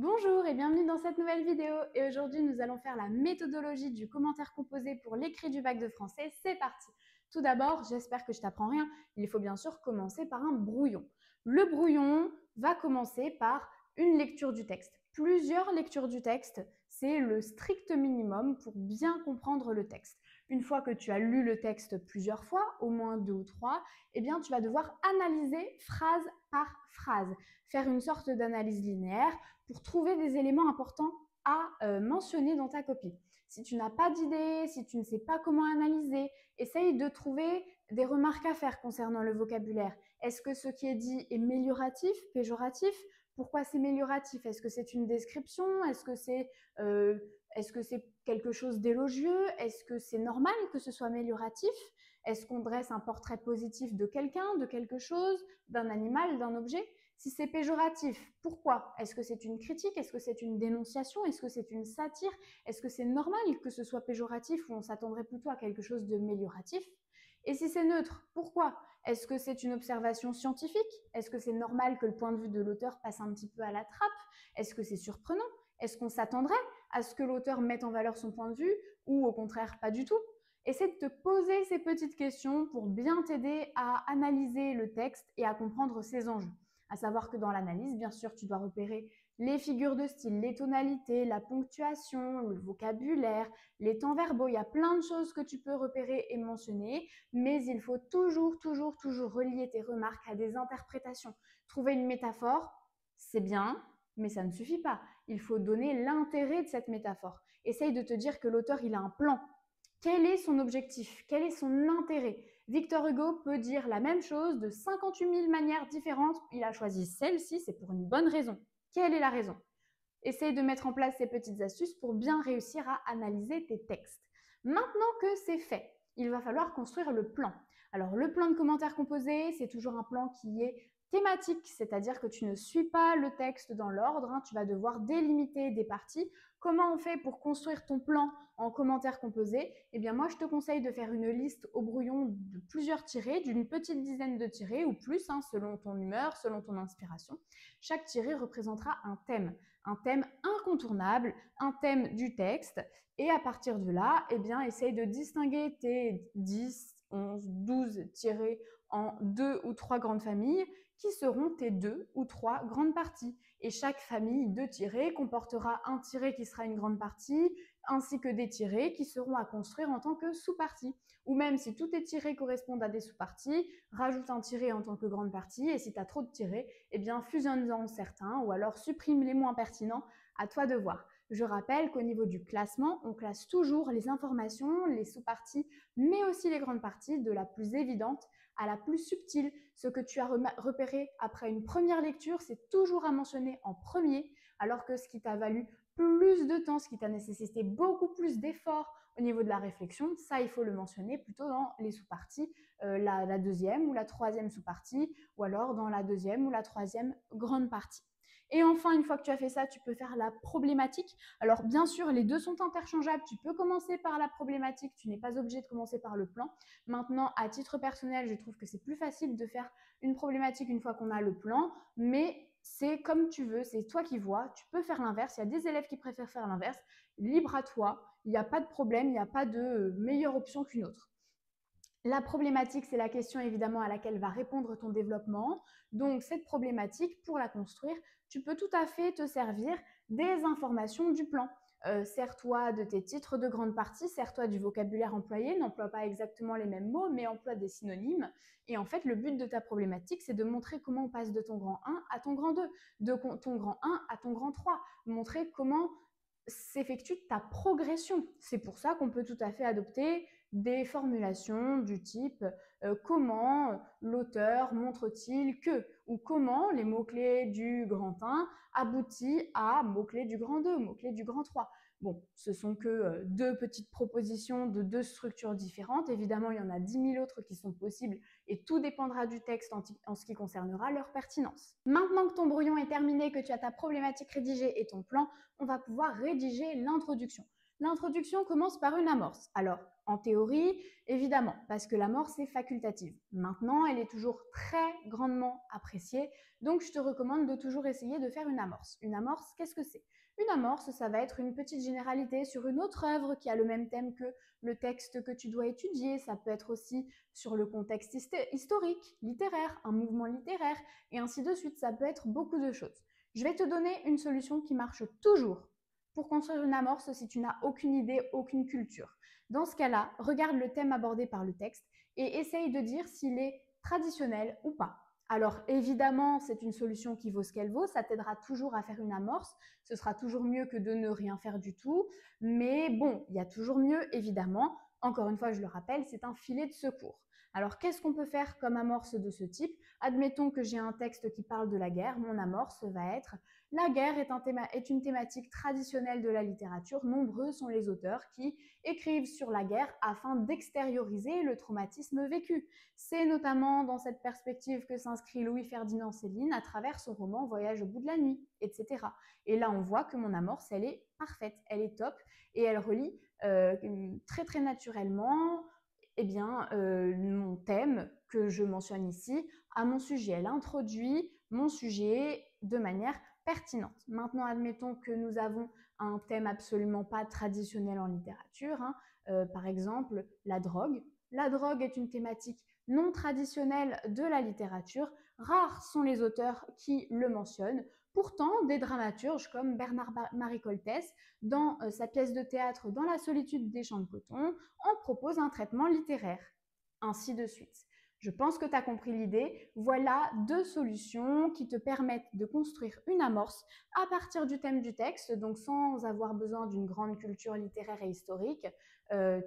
Bonjour et bienvenue dans cette nouvelle vidéo. Et aujourd'hui, nous allons faire la méthodologie du commentaire composé pour l'écrit du bac de français. C'est parti! Tout d'abord, j'espère que je t'apprends rien. Il faut bien sûr commencer par un brouillon. Le brouillon va commencer par une lecture du texte. Plusieurs lectures du texte, c'est le strict minimum pour bien comprendre le texte. Une fois que tu as lu le texte plusieurs fois, au moins 2 ou 3, eh bien, tu vas devoir analyser phrase par phrase, faire une sorte d'analyse linéaire pour trouver des éléments importants à mentionner dans ta copie. Si tu n'as pas d'idée, si tu ne sais pas comment analyser, essaye de trouver des remarques à faire concernant le vocabulaire. Est-ce que ce qui est dit est mélioratif, péjoratif? Pourquoi c'est mélioratif? Est-ce que c'est une description? Est-ce que c'est quelque chose d'élogieux? Est-ce que c'est normal que ce soit mélioratif? Est-ce qu'on dresse un portrait positif de quelqu'un, de quelque chose, d'un animal, d'un objet? Si c'est péjoratif, pourquoi? Est-ce que c'est une critique? Est-ce que c'est une dénonciation? Est-ce que c'est une satire? Est-ce que c'est normal que ce soit péjoratif ou on s'attendrait plutôt à quelque chose de mélioratif? Et si c'est neutre, pourquoi? Est-ce que c'est une observation scientifique? Est-ce que c'est normal que le point de vue de l'auteur passe un petit peu à la trappe? Est-ce que c'est surprenant? Est-ce qu'on s'attendrait à ce que l'auteur mette en valeur son point de vue ou au contraire pas du tout? Essaie de te poser ces petites questions pour bien t'aider à analyser le texte et à comprendre ses enjeux. À savoir que dans l'analyse, bien sûr, tu dois repérer les figures de style, les tonalités, la ponctuation, le vocabulaire, les temps verbaux. Il y a plein de choses que tu peux repérer et mentionner, mais il faut toujours relier tes remarques à des interprétations. Trouver une métaphore, c'est bien, mais ça ne suffit pas. Il faut donner l'intérêt de cette métaphore. Essaye de te dire que l'auteur, il a un plan. Quel est son objectif? Quel est son intérêt? Victor Hugo peut dire la même chose de 58 000 manières différentes. Il a choisi celle-ci, c'est pour une bonne raison. Quelle est la raison? Essaye de mettre en place ces petites astuces pour bien réussir à analyser tes textes. Maintenant que c'est fait, il va falloir construire le plan. Alors, le plan de commentaires composés, c'est toujours un plan qui est thématique, c'est-à-dire que tu ne suis pas le texte dans l'ordre, tu vas devoir délimiter des parties. Comment on fait pour construire ton plan en commentaires composés? Eh bien, moi, je te conseille de faire une liste au brouillon de plusieurs tirés, d'une petite dizaine de tirés ou plus, selon ton humeur, selon ton inspiration. Chaque tiré représentera un thème incontournable, un thème du texte. Et à partir de là, eh bien, essaye de distinguer tes 10, 11, 12 tirés en 2 ou 3 grandes familles qui seront tes 2 ou 3 grandes parties. Et chaque famille de tirés comportera un tiré qui sera une grande partie, ainsi que des tirés qui seront à construire en tant que sous-partie. Ou même si tous tes tirés correspondent à des sous-parties, rajoute un tiré en tant que grande partie, et si tu as trop de tirés, eh bien fusionne-en certains ou alors supprime les moins pertinents, à toi de voir. Je rappelle qu'au niveau du classement, on classe toujours les informations, les sous-parties, mais aussi les grandes parties, de la plus évidente à la plus subtile. Ce que tu as repéré après une première lecture, c'est toujours à mentionner en premier, alors que ce qui t'a valu plus de temps, ce qui t'a nécessité beaucoup plus d'efforts au niveau de la réflexion, ça, il faut le mentionner plutôt dans les sous-parties, la deuxième ou la troisième sous-partie, ou alors dans la deuxième ou la troisième grande partie. Et enfin, une fois que tu as fait ça, tu peux faire la problématique. Alors, bien sûr, les deux sont interchangeables. Tu peux commencer par la problématique. Tu n'es pas obligé de commencer par le plan. Maintenant, à titre personnel, je trouve que c'est plus facile de faire une problématique une fois qu'on a le plan. Mais c'est comme tu veux, c'est toi qui vois. Tu peux faire l'inverse. Il y a des élèves qui préfèrent faire l'inverse. Libre à toi. Il n'y a pas de problème. Il n'y a pas de meilleure option qu'une autre. La problématique, c'est la question évidemment à laquelle va répondre ton développement. Donc, cette problématique, pour la construire, tu peux tout à fait te servir des informations du plan. Sers-toi de tes titres de grande partie, sers-toi du vocabulaire employé, n'emploie pas exactement les mêmes mots, mais emploie des synonymes. Et en fait, le but de ta problématique, c'est de montrer comment on passe de ton grand 1 à ton grand 2, de ton grand 1 à ton grand 3, montrer comment s'effectue ta progression. C'est pour ça qu'on peut tout à fait adopter des formulations du type comment l'auteur montre-t-il que, ou comment les mots-clés du grand 1 aboutit à mots-clés du grand 2, mots-clés du grand 3. Bon, ce sont que deux petites propositions de deux structures différentes. Évidemment, il y en a 10 000 autres qui sont possibles et tout dépendra du texte en ce qui concernera leur pertinence. Maintenant que ton brouillon est terminé, que tu as ta problématique rédigée et ton plan, on va pouvoir rédiger l'introduction. L'introduction commence par une amorce. Alors, en théorie, évidemment, parce que l'amorce est facultative. Maintenant, elle est toujours très grandement appréciée, donc je te recommande de toujours essayer de faire une amorce. Une amorce, qu'est-ce que c'est? Une amorce, ça va être une petite généralité sur une autre œuvre qui a le même thème que le texte que tu dois étudier. Ça peut être aussi sur le contexte historique, littéraire, un mouvement littéraire, et ainsi de suite. Ça peut être beaucoup de choses. Je vais te donner une solution qui marche toujours pour construire une amorce si tu n'as aucune idée, aucune culture. Dans ce cas-là, regarde le thème abordé par le texte et essaye de dire s'il est traditionnel ou pas. Alors évidemment, c'est une solution qui vaut ce qu'elle vaut, ça t'aidera toujours à faire une amorce, ce sera toujours mieux que de ne rien faire du tout, mais bon, il y a toujours mieux évidemment. Encore une fois, je le rappelle, c'est un filet de secours. Alors qu'est-ce qu'on peut faire comme amorce de ce type? Admettons que j'ai un texte qui parle de la guerre, mon amorce va être « La guerre est une thématique traditionnelle de la littérature, nombreux sont les auteurs qui écrivent sur la guerre afin d'extérioriser le traumatisme vécu. C'est notamment dans cette perspective que s'inscrit Louis-Ferdinand Céline à travers son roman Voyage au bout de la nuit, etc. » Et là, on voit que mon amorce, elle est parfaite, elle est top et elle relie très très naturellement mon thème que je mentionne ici à mon sujet. Elle introduit mon sujet de manière pertinente. Maintenant, admettons que nous avons un thème absolument pas traditionnel en littérature, par exemple la drogue. La drogue est une thématique non traditionnelle de la littérature. Rares sont les auteurs qui le mentionnent. Pourtant, des dramaturges comme Bernard-Marie Coltès, dans sa pièce de théâtre Dans la solitude des champs de coton, en propose un traitement littéraire. Ainsi de suite. Je pense que tu as compris l'idée. Voilà deux solutions qui te permettent de construire une amorce à partir du thème du texte, donc sans avoir besoin d'une grande culture littéraire et historique.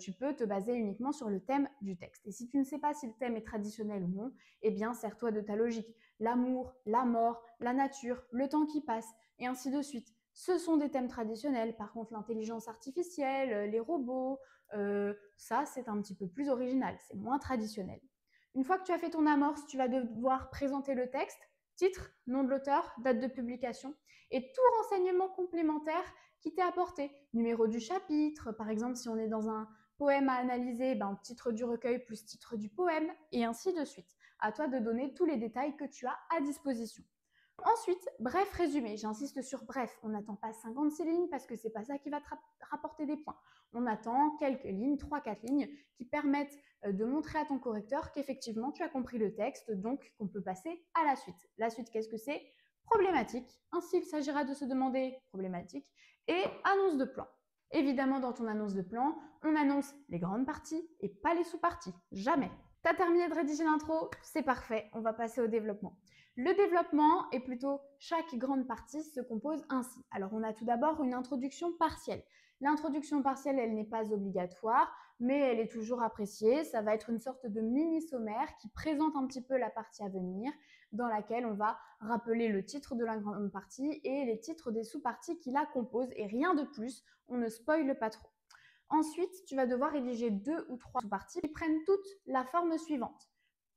Tu peux te baser uniquement sur le thème du texte. Et si tu ne sais pas si le thème est traditionnel ou non, eh bien, sers-toi de ta logique. L'amour, la mort, la nature, le temps qui passe, et ainsi de suite. Ce sont des thèmes traditionnels. Par contre, l'intelligence artificielle, les robots, ça, c'est un petit peu plus original. C'est moins traditionnel. Une fois que tu as fait ton amorce, tu vas devoir présenter le texte, titre, nom de l'auteur, date de publication et tout renseignement complémentaire qui t'est apporté. Numéro du chapitre, par exemple, si on est dans un poème à analyser, titre du recueil plus titre du poème, et ainsi de suite. À toi de donner tous les détails que tu as à disposition. Ensuite, bref résumé. J'insiste sur bref. On n'attend pas 56 lignes parce que c'est pas ça qui va te rapporter des points. On attend quelques lignes, 3-4 lignes qui permettent de montrer à ton correcteur qu'effectivement tu as compris le texte, donc qu'on peut passer à la suite. La suite, qu'est-ce que c'est? Problématique. Ainsi, il s'agira de se demander problématique et annonce de plan. Évidemment, dans ton annonce de plan, on annonce les grandes parties et pas les sous-parties. Jamais. Tu as terminé de rédiger l'intro, c'est parfait, on va passer au développement. Le développement est plutôt chaque grande partie se compose ainsi. Alors on a tout d'abord une introduction partielle. L'introduction partielle, elle n'est pas obligatoire, mais elle est toujours appréciée. Ça va être une sorte de mini-sommaire qui présente un petit peu la partie à venir, dans laquelle on va rappeler le titre de la grande partie et les titres des sous-parties qui la composent et rien de plus, on ne spoile pas trop. Ensuite, tu vas devoir rédiger 2 ou 3 sous-parties qui prennent toutes la forme suivante.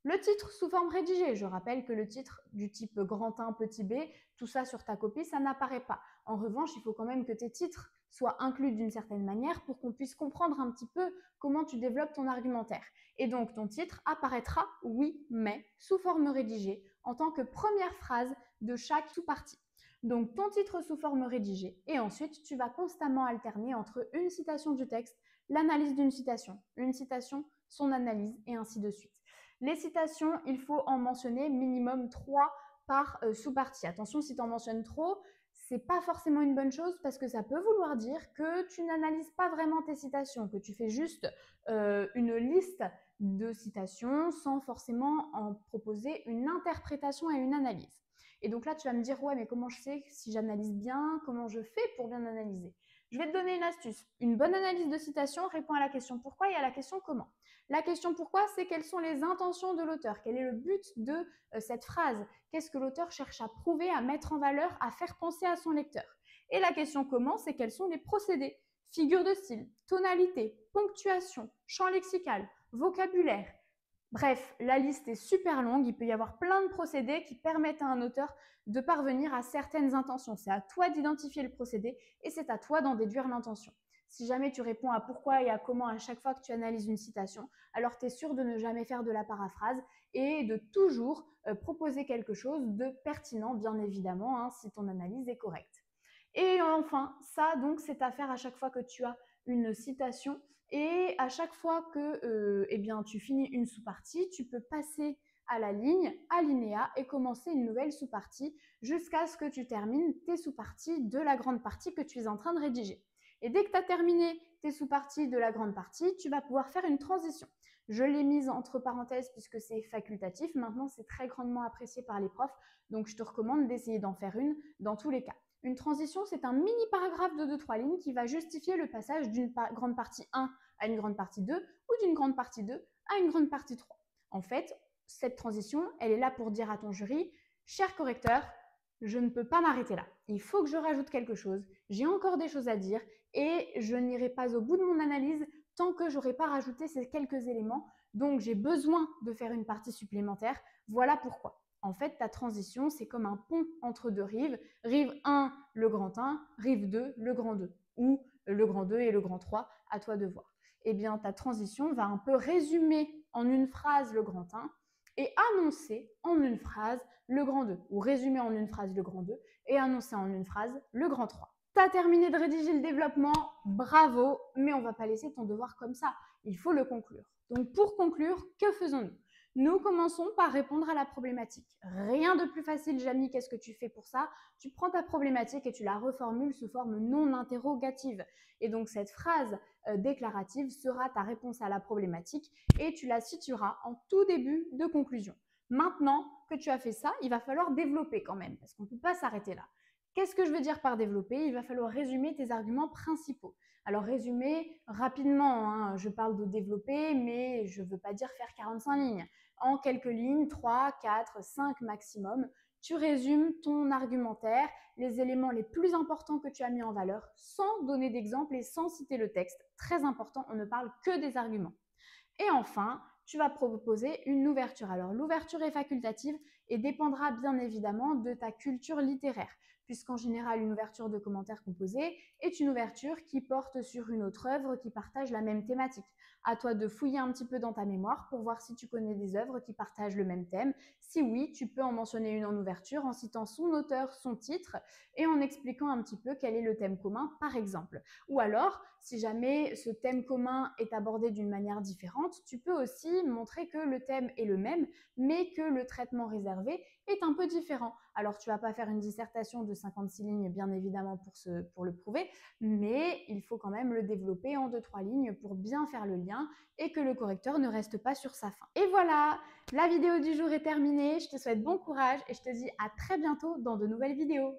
Le titre sous forme rédigée. Je rappelle que le titre du type grand 1, petit b, tout ça sur ta copie, ça n'apparaît pas. En revanche, il faut quand même que tes titres soient inclus d'une certaine manière pour qu'on puisse comprendre un petit peu comment tu développes ton argumentaire. Et donc, ton titre apparaîtra, oui, mais, sous forme rédigée, en tant que première phrase de chaque sous-partie. Donc, ton titre sous forme rédigée. Et ensuite, tu vas constamment alterner entre une citation du texte, l'analyse d'une citation, une citation, son analyse, et ainsi de suite. Les citations, il faut en mentionner minimum 3 par sous-partie. Attention, si tu en mentionnes trop, c'est pas forcément une bonne chose parce que ça peut vouloir dire que tu n'analyses pas vraiment tes citations, que tu fais juste une liste de citations sans forcément en proposer une interprétation et une analyse. Et donc là, tu vas me dire, ouais, mais comment je sais si j'analyse bien? Comment je fais pour bien analyser? Je vais te donner une astuce. Une bonne analyse de citation répond à la question pourquoi et à la question comment. La question pourquoi, c'est quelles sont les intentions de l'auteur? Quel est le but de cette phrase? Qu'est-ce que l'auteur cherche à prouver, à mettre en valeur, à faire penser à son lecteur? Et la question comment, c'est quels sont les procédés? Figure de style, tonalité, ponctuation, champ lexical, vocabulaire. Bref, la liste est super longue, il peut y avoir plein de procédés qui permettent à un auteur de parvenir à certaines intentions. C'est à toi d'identifier le procédé et c'est à toi d'en déduire l'intention. Si jamais tu réponds à pourquoi et à comment à chaque fois que tu analyses une citation, alors tu es sûr de ne jamais faire de la paraphrase et de toujours proposer quelque chose de pertinent, bien évidemment, hein, si ton analyse est correcte. Et enfin, ça, donc, c'est à faire à chaque fois que tu as une citation et à chaque fois que eh bien, tu finis une sous-partie, tu peux passer à la ligne, alinéa et commencer une nouvelle sous-partie jusqu'à ce que tu termines tes sous-parties de la grande partie que tu es en train de rédiger. Et dès que tu as terminé tes sous-parties de la grande partie, tu vas pouvoir faire une transition. Je l'ai mise entre parenthèses puisque c'est facultatif. Maintenant, c'est très grandement apprécié par les profs, donc je te recommande d'essayer d'en faire une dans tous les cas. Une transition, c'est un mini paragraphe de 2-3 lignes qui va justifier le passage d'une grande partie 1 à une grande partie 2 ou d'une grande partie 2 à une grande partie 3. En fait, cette transition, elle est là pour dire à ton jury, cher correcteur, je ne peux pas m'arrêter là. Il faut que je rajoute quelque chose. J'ai encore des choses à dire et je n'irai pas au bout de mon analyse tant que je n'aurai pas rajouté ces quelques éléments. Donc, j'ai besoin de faire une partie supplémentaire. Voilà pourquoi. En fait, ta transition, c'est comme un pont entre deux rives. Rive 1, le grand 1, rive 2, le grand 2. Ou le grand 2 et le grand 3, à toi de voir. Eh bien, ta transition va un peu résumer en une phrase le grand 1 et annoncer en une phrase le grand 2. Ou résumer en une phrase le grand 2 et annoncer en une phrase le grand 3. Tu as terminé de rédiger le développement, bravo, mais on ne va pas laisser ton devoir comme ça. Il faut le conclure. Donc, pour conclure, que faisons-nous ? Nous commençons par répondre à la problématique. Rien de plus facile, Jamie, qu'est-ce que tu fais pour ça? Tu prends ta problématique et tu la reformules sous forme non interrogative. Et donc, cette phrase déclarative sera ta réponse à la problématique et tu la situeras en tout début de conclusion. Maintenant que tu as fait ça, il va falloir développer quand même, parce qu'on ne peut pas s'arrêter là. Qu'est-ce que je veux dire par développer? Il va falloir résumer tes arguments principaux. Alors, résumer rapidement, hein, je parle de développer, mais je ne veux pas dire faire 45 lignes. En quelques lignes, 3, 4, 5 maximum, tu résumes ton argumentaire, les éléments les plus importants que tu as mis en valeur, sans donner d'exemple et sans citer le texte. Très important, on ne parle que des arguments. Et enfin, tu vas proposer une ouverture. Alors, l'ouverture est facultative et dépendra bien évidemment de ta culture littéraire, puisqu'en général, une ouverture de commentaires composés est une ouverture qui porte sur une autre œuvre qui partage la même thématique. À toi de fouiller un petit peu dans ta mémoire pour voir si tu connais des œuvres qui partagent le même thème. Si oui, tu peux en mentionner une en ouverture en citant son auteur, son titre et en expliquant un petit peu quel est le thème commun, par exemple. Ou alors, si jamais ce thème commun est abordé d'une manière différente, tu peux aussi montrer que le thème est le même, mais que le traitement réservé est un peu différent. Alors, tu ne vas pas faire une dissertation de 56 lignes, bien évidemment, pour le prouver, mais il faut quand même le développer en 2-3 lignes pour bien faire le lien et que le correcteur ne reste pas sur sa faim. Et voilà, la vidéo du jour est terminée. Je te souhaite bon courage et je te dis à très bientôt dans de nouvelles vidéos.